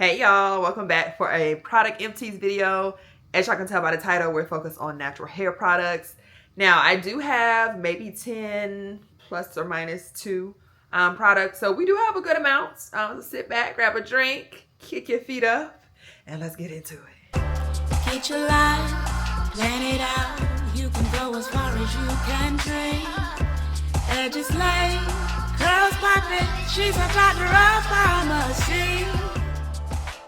Hey y'all, welcome back for a product empties video. As y'all can tell by the title, we're focused on natural hair products. Now I do have maybe 10 plus or minus 2 products, so we do have a good amount. Sit back, grab a drink, kick your feet up, and let's get into it. Get your life, plan it out. You can go as far as you can dream. Edges laid, curls popping. She's a doctor of pharmacy.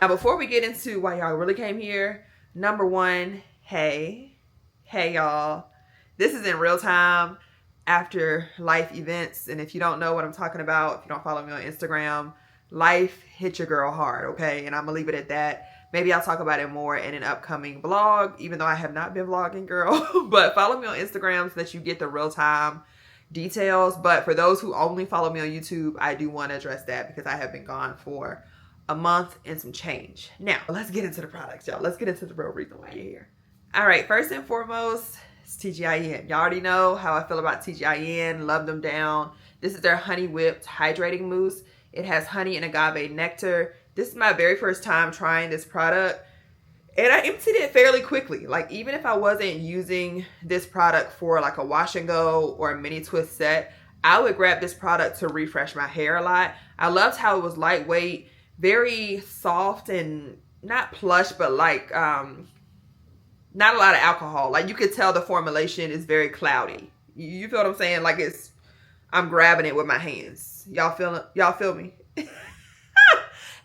Now before we get into why y'all really came here, number one, hey y'all. This is in real time after life events, and if you don't know what I'm talking about, if you don't follow me on Instagram, life hit your girl hard, okay? And I'm gonna leave it at that. Maybe I'll talk about it more in an upcoming vlog, even though I have not been vlogging, girl. But follow me on Instagram so that you get the real time details. But for those who only follow me on YouTube, I do want to address that because I have been gone for a month and some change. Now, let's get into the products, y'all. Let's get into the real reason why you're here. All right, first and foremost, it's TGIN. Y'all already know how I feel about TGIN. Love them down. This is their honey whipped hydrating mousse. It has honey and agave nectar. This is my very first time trying this product, and I emptied it fairly quickly. Like, even if I wasn't using this product for like a wash and go or a mini twist set, I would grab this product to refresh my hair a lot. I loved how it was lightweight, very soft and not plush, but like not a lot of alcohol. Like, you could tell the formulation is very cloudy. You feel what I'm saying? Like, I'm grabbing it with my hands. Y'all feel me?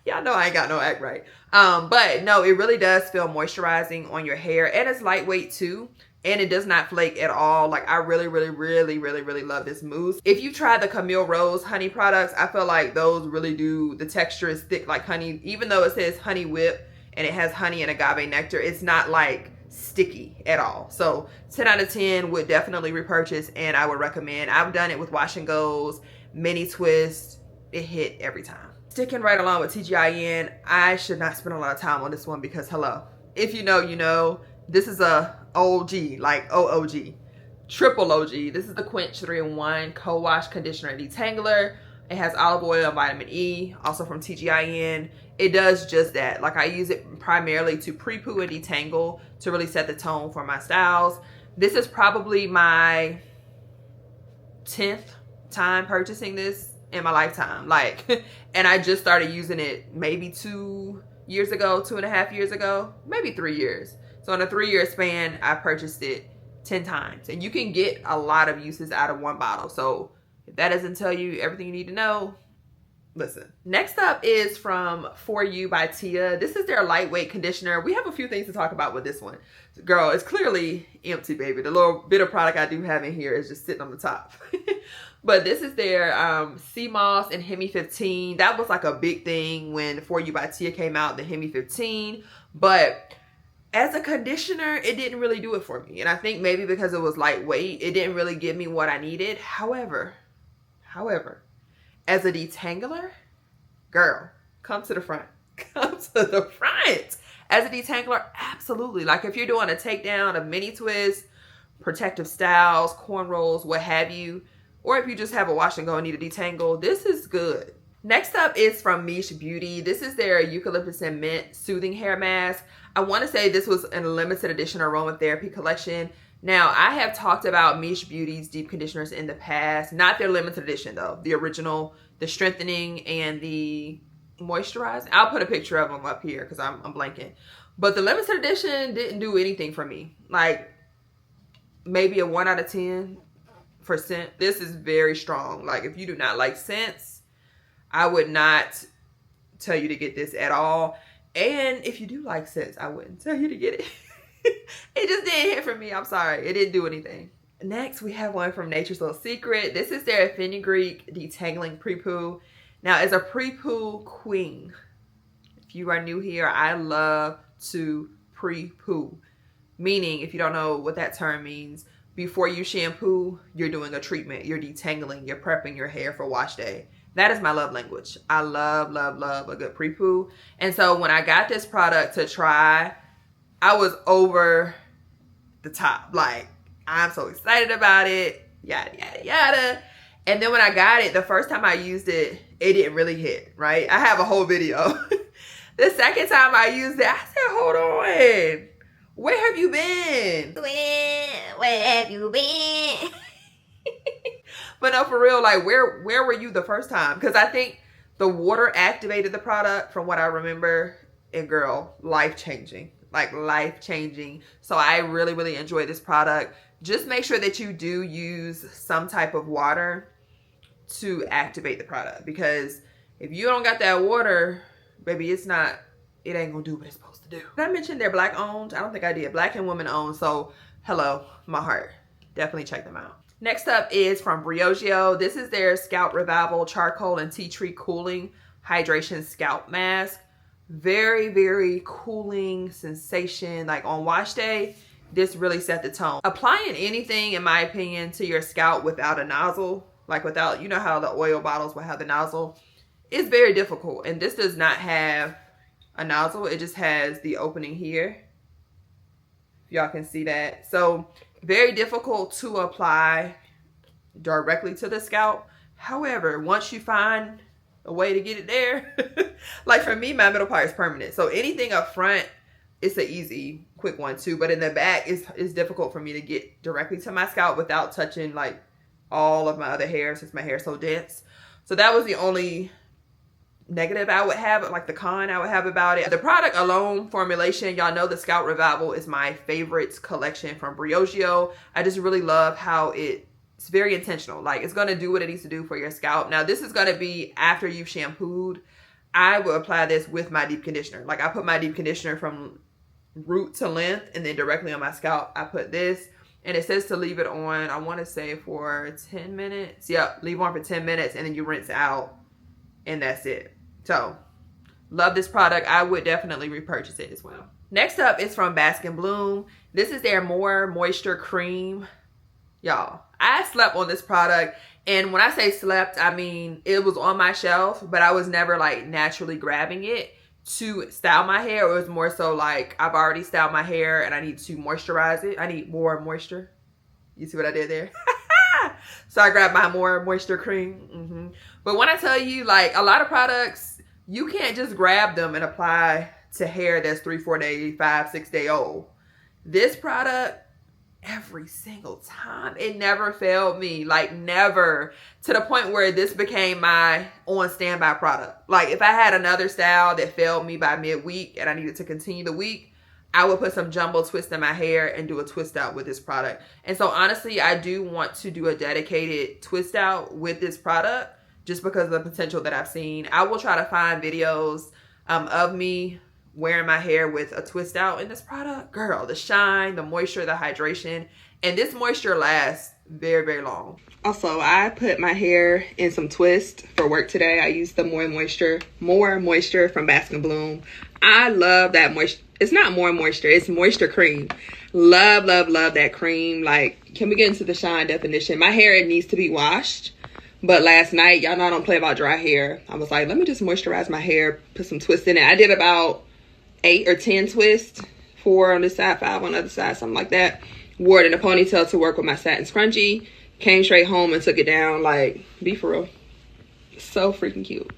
Y'all know I ain't got no act right. But no, it really does feel moisturizing on your hair, and it's lightweight too. And it does not flake at all. Like, I really love this mousse. If you try the Camille Rose honey products, I feel like those really do, the texture is thick like honey. Even though it says honey whip and it has honey and agave nectar, it's not like sticky at all. So 10 out of 10 would definitely repurchase, and I would recommend. I've done it with wash and goes, mini twists. It hit every time. Sticking right along with TGIN, I should not spend a lot of time on this one because, hello, if you know, you know. This is a OG, like OOG, triple OG. This is the Quench 3-in-1 Co-Wash Conditioner and Detangler. It has olive oil and vitamin E, also from TGIN. It does just that. Like, I use it primarily to pre-poo and detangle to really set the tone for my styles. This is probably my 10th time purchasing this in my lifetime. Like, and I just started using it maybe 2 years ago, 2.5 years ago, maybe 3 years. So in a 3-year span, I purchased it 10 times. And you can get a lot of uses out of one bottle. So if that doesn't tell you everything you need to know, listen. Next up is from For You by Tia. This is their lightweight conditioner. We have a few things to talk about with this one. Girl, it's clearly empty, baby. The little bit of product I do have in here is just sitting on the top. But this is their Sea Moss and Hemi 15. That was like a big thing when For You by Tia came out, the Hemi 15. But as a conditioner, it didn't really do it for me. And I think maybe because it was lightweight, it didn't really give me what I needed. However, as a detangler, girl, come to the front. Come to the front. As a detangler, absolutely. Like, if you're doing a takedown, a mini twist, protective styles, cornrows, what have you, or if you just have a wash and go and need a detangle, this is good. Next up is from Miche Beauty. This is their Eucalyptus and Mint Soothing Hair Mask. I want to say this was a limited edition aromatherapy collection. Now, I have talked about Miche Beauty's deep conditioners in the past. Not their limited edition, though. The original, the strengthening and the moisturizing. I'll put a picture of them up here because I'm blanking. But the limited edition didn't do anything for me. Like, maybe a 1 out of 10 for scent. This is very strong. Like, if you do not like scents, I would not tell you to get this at all. And if you do like scents, I wouldn't tell you to get it. It just didn't hit for me. I'm sorry. It didn't do anything. Next, we have one from Nature's Little Secret. This is their Fenugreek Detangling Prepoo. Now, as a prepoo queen, if you are new here, I love to prepoo. Meaning, if you don't know what that term means, before you shampoo, you're doing a treatment. You're detangling. You're prepping your hair for wash day. That is my love language. I love a good prepoo. And so when I got this product to try, I was over the top. Like, I'm so excited about it. Yada, yada, yada. And then when I got it, the first time I used it, it didn't really hit, right? I have a whole video. The second time I used it, I said, hold on. Where have you been? Where have you been? But no, for real, like where were you the first time? Because I think the water activated the product from what I remember. And girl, life-changing. Like life-changing. So I really, really enjoy this product. Just make sure that you do use some type of water to activate the product. Because if you don't got that water, baby, it ain't gonna do what it's supposed to do. Did I mention they're black owned? I don't think I did. Black and women owned. So hello, my heart. Definitely check them out. Next up is from Briogeo. This is their Scalp Revival Charcoal and Tea Tree Cooling Hydration Scalp Mask. Very, very cooling sensation. Like on wash day, this really set the tone. Applying anything, in my opinion, to your scalp without a nozzle, like without, you know how the oil bottles will have the nozzle, is very difficult. And this does not have a nozzle. It just has the opening here. Y'all can see that. So very difficult to apply directly to the scalp. However, once you find a way to get it there, like for me, my middle part is permanent. So anything up front, it's an easy, quick one too. But in the back, it's difficult for me to get directly to my scalp without touching like all of my other hair, since my hair is so dense. So that was the only negative I would have, like the con I would have about it. The product alone, formulation, y'all know the Scalp Revival is my favorite collection from Briogeo. I just really love how it's very intentional. Like it's gonna do what it needs to do for your scalp. Now this is gonna be after you've shampooed. I will apply this with my deep conditioner. Like I put my deep conditioner from root to length, and then directly on my scalp I put this. And it says to leave it on, I want to say for 10 minutes. Yep, leave on for 10 minutes and then you rinse out and that's it. So, love this product. I would definitely repurchase it as well. Next up is from Bask Bloom. This is their More Moisture Cream. Y'all, I slept on this product. And when I say slept, I mean it was on my shelf, but I was never like naturally grabbing it to style my hair. It was more so like I've already styled my hair and I need to moisturize it. I need more moisture. You see what I did there? So I grabbed my More Moisture Cream. But when I tell you, like a lot of products, you can't just grab them and apply to hair that's 3, 4 day, 5, 6 day old. This product, every single time, it never failed me. Like never, to the point where this became my on standby product. Like if I had another style that failed me by midweek and I needed to continue the week, I would put some jumbo twist in my hair and do a twist out with this product. And so honestly, I do want to do a dedicated twist out with this product just because of the potential that I've seen. I will try to find videos of me wearing my hair with a twist out in this product. Girl, the shine, the moisture, the hydration, and this moisture lasts very, very long. Also, I put my hair in some twist for work today. I used the More Moisture from Bask Bloom. I love that moisture. It's not More Moisture, it's Moisture Cream. Love, love, love that cream. Like, can we get into the shine definition? My hair, it needs to be washed. But last night, y'all know I don't play about dry hair. I was like, let me just moisturize my hair, put some twists in it. I did about 8 or 10 twists, 4 on this side, 5 on the other side, something like that. Wore it in a ponytail to work with my satin scrunchie. Came straight home and took it down. Like, be for real. So freaking cute.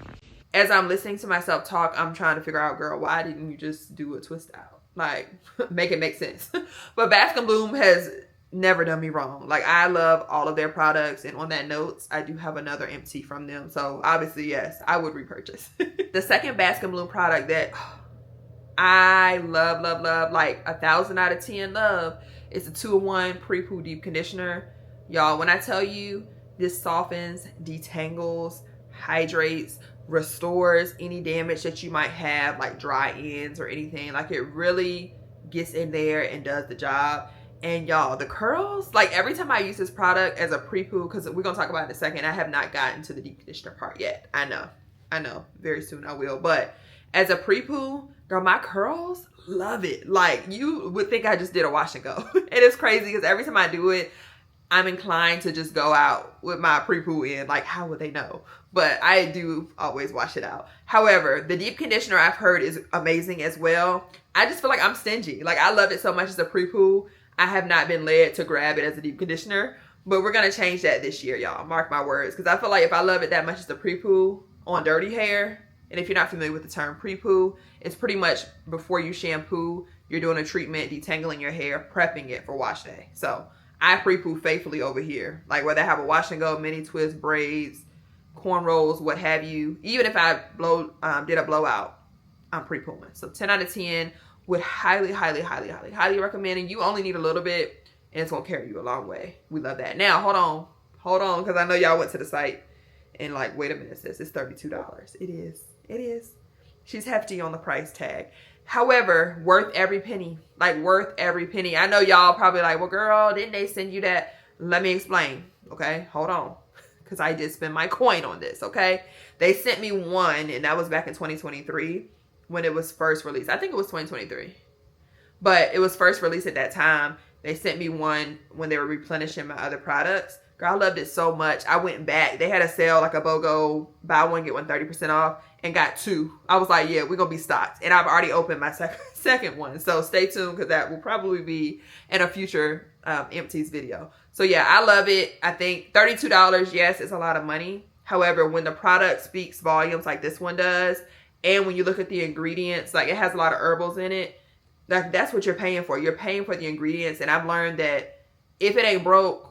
As I'm listening to myself talk, I'm trying to figure out, girl, why didn't you just do a twist out? Like, make it make sense. But Bask Bloom has never done me wrong. Like, I love all of their products. And on that note, I do have another empty from them. So, obviously, yes, I would repurchase. The second Bask Bloom product that I love, love, love, like 1,000 out of 10 love, is the 2-in-1 Prepoo Deep Conditioner. Y'all, when I tell you, this softens, detangles, hydrates, restores any damage that you might have, like dry ends or anything. Like it really gets in there and does the job. And y'all, the curls, like every time I use this product as a prepoo, because we're gonna talk about it in a second, I have not gotten to the deep conditioner part yet. I know, very soon I will. But as a prepoo, girl, my curls love it. Like you would think I just did a wash and go. It is crazy because every time I do it, I'm inclined to just go out with my prepoo in. Like, how would they know? But I do always wash it out. However, the deep conditioner I've heard is amazing as well. I just feel like I'm stingy. Like, I love it so much as a prepoo. I have not been led to grab it as a deep conditioner. But we're going to change that this year, y'all. Mark my words. Because I feel like if I love it that much as a prepoo on dirty hair, And if you're not familiar with the term prepoo, it's pretty much before you shampoo, you're doing a treatment, detangling your hair, prepping it for wash day. So I prepoo faithfully over here. Like whether I have a wash and go, mini twist, braids, cornrows, what have you. Even if I did a blowout, I'm prepooing. So 10 out of 10, would highly recommend. And you only need a little bit and it's gonna carry you a long way. We love that. Now, hold on, because I know y'all went to the site and like, wait a minute, sis, it's $32. It is. She's hefty on the price tag. However, worth every penny. Like, worth every penny. I know y'all probably like, well, girl, didn't they send you that? Let me explain, okay? Hold on, because I did spend my coin on this, okay? They sent me one, and that was back in 2023 when it was first released. I think it was 2023. But it was first released at that time. They sent me one when they were replenishing my other products. Girl, I loved it so much. I went back. They had a sale, like a BOGO, buy one, get one 30% off, and got two. I was like, yeah, we're going to be stocked. And I've already opened my second one. So stay tuned because that will probably be in a future Empties video. So yeah, I love it. I think $32, yes, it's a lot of money. However, when the product speaks volumes like this one does, and when you look at the ingredients, like it has a lot of herbals in it, like that's what you're paying for. You're paying for the ingredients. And I've learned that if it ain't broke,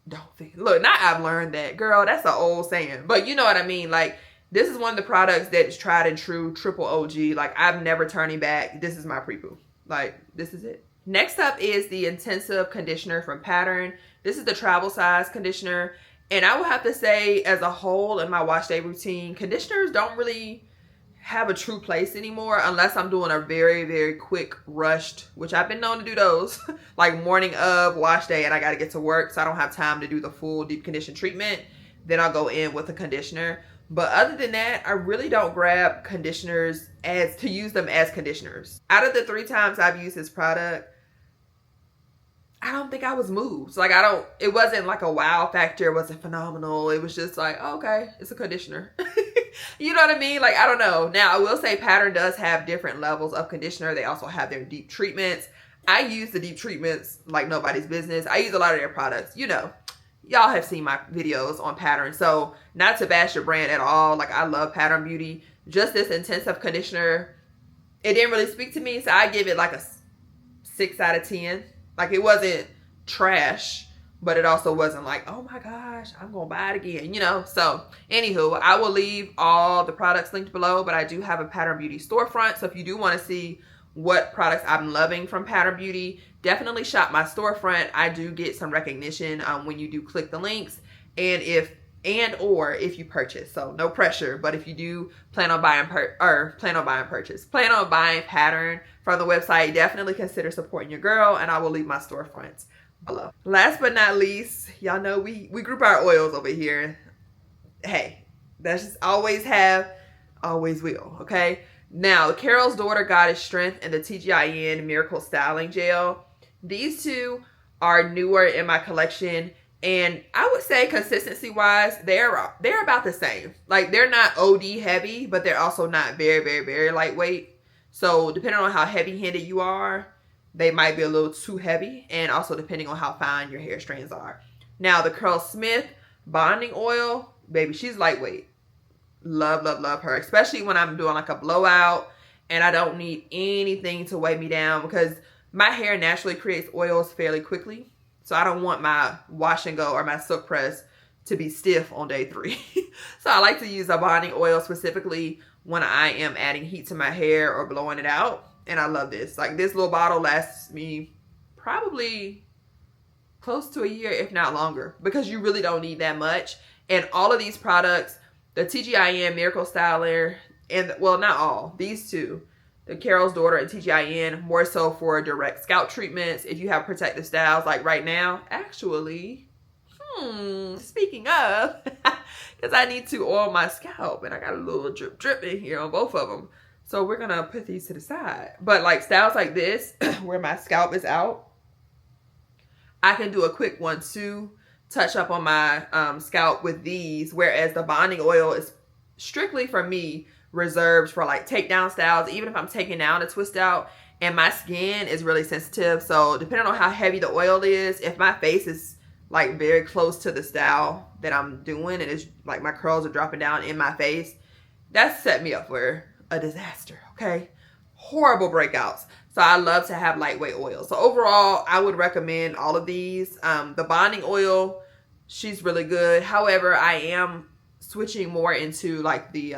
don't think. Look, not I've learned that, girl, that's an old saying, but you know what I mean. Like, this is one of the products that is tried and true, triple OG. Like, I'm never turning back. This is my prepoo. Like, this is it. Next up is the Intensive Conditioner from Pattern. This is the travel size conditioner. And I will have to say, as a whole in my wash day routine, conditioners don't really have a true place anymore unless I'm doing a very quick rushed, which I've been known to do those, like morning of wash day and I got to get to work, so I don't have time to do the full deep condition treatment. Then I'll go in with a conditioner. But other than that, I really don't grab conditioners to use them as conditioners. Out of the 3 times I've used this product, I don't think I was moved. Like, it wasn't like a wow factor. It wasn't phenomenal. It was just like, oh, okay, it's a conditioner. You know what I mean? Like, I don't know. Now, I will say Pattern does have different levels of conditioner. They also have their deep treatments. I use the deep treatments like nobody's business. I use a lot of their products. You know, y'all have seen my videos on Pattern. So, not to bash your brand at all. Like, I love Pattern Beauty. Just this intensive conditioner, it didn't really speak to me. So, I give it like a 6 out of 10. Like, it wasn't trash, but it also wasn't like, oh my gosh, I'm going to buy it again, you know? So, anywho, I will leave all the products linked below, but I do have a Pattern Beauty storefront. So, if you do want to see what products I'm loving from Pattern Beauty, definitely shop my storefront. I do get some recognition when you do click the links and if you purchase. So, no pressure, but if you do plan on buying Pattern from the website, definitely consider supporting your girl, and I will leave my storefronts below. Last but not least, y'all know we group our oils over here. Hey, that's just always have, always will, okay? Now, Carol's Daughter Goddess Strength and the TGIN Miracle Styling Gel. These two are newer in my collection, and I would say consistency-wise, they're about the same. Like, they're not OD heavy, but they're also not very lightweight. So, depending on how heavy-handed you are, they might be a little too heavy, and also depending on how fine your hair strands are. Now, the Curlsmith Bonding Oil, baby, she's lightweight. Love her, especially when I'm doing like a blowout and I don't need anything to weigh me down because my hair naturally creates oils fairly quickly. So I don't want my wash and go or my silk press to be stiff on day 3. So I like to use a bonding oil specifically when I am adding heat to my hair or blowing it out. And I love this. Like, this little bottle lasts me probably close to a year, if not longer, because you really don't need that much. And all of these products, the TGIN Miracle Styler, and, well, not all, these two, the Carol's Daughter and TGIN, more so for direct scalp treatments. If you have protective styles, like right now, actually, speaking of, because I need to oil my scalp, and I got a little drip in here on both of them. So we're going to put these to the side. But like styles like this, where my scalp is out, I can do a quick 1-2 touch up on my scalp with these, whereas the bonding oil is strictly for me reserved for like takedown styles, even if I'm taking down a twist out, and my skin is really sensitive. So depending on how heavy the oil is, if my face is like very close to the style that I'm doing and it's like my curls are dropping down in my face, That set me up for a disaster, okay? Horrible breakouts. So I love to have lightweight oil. So overall, I would recommend all of these. The bonding oil, she's really good. However, I am switching more into like the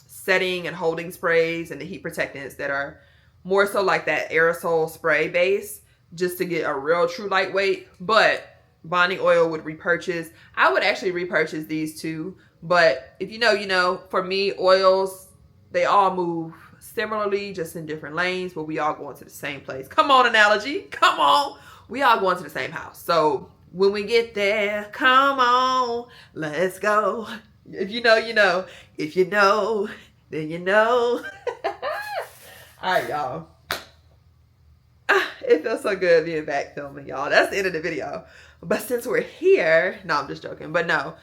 setting and holding sprays and the heat protectants that are more so like that aerosol spray base, just to get a real true lightweight. But bonding oil would Repurchase. I would actually repurchase these two. But if you know, you know. For me, oils, they all move similarly, just in different lanes, but we all going to the same place. Come on, analogy. Come on. We all going to the same house. So when we get there, come on, let's go. If you know, you know. If you know, then you know. All right, y'all. It feels so good being back filming, y'all. That's the end of the video. But since we're here, no, I'm just joking. But no,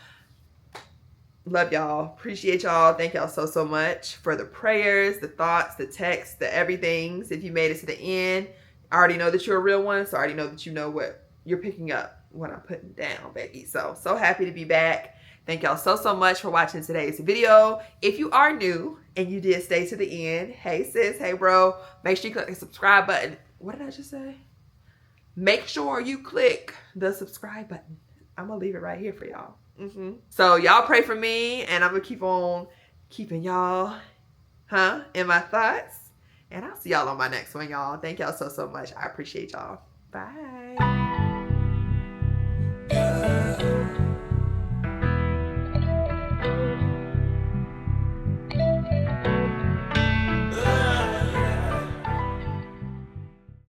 love y'all. Appreciate y'all. Thank y'all so, so much for the prayers, the thoughts, the texts, the everythings. If you made it to the end, I already know that you're a real one. So I already know that you know what you're picking up, what I'm putting down, baby. So happy to be back. Thank y'all so, so much for watching today's video. If you are new and you did stay to the end, hey sis, hey bro, make sure you click the subscribe button. What did I just say? Make sure you click the subscribe button. I'm gonna leave it right here for y'all. So y'all pray for me, and I'm gonna keep on keeping y'all in my thoughts. And I'll see y'all on my next one, y'all. Thank y'all so, so much. I appreciate y'all. Bye.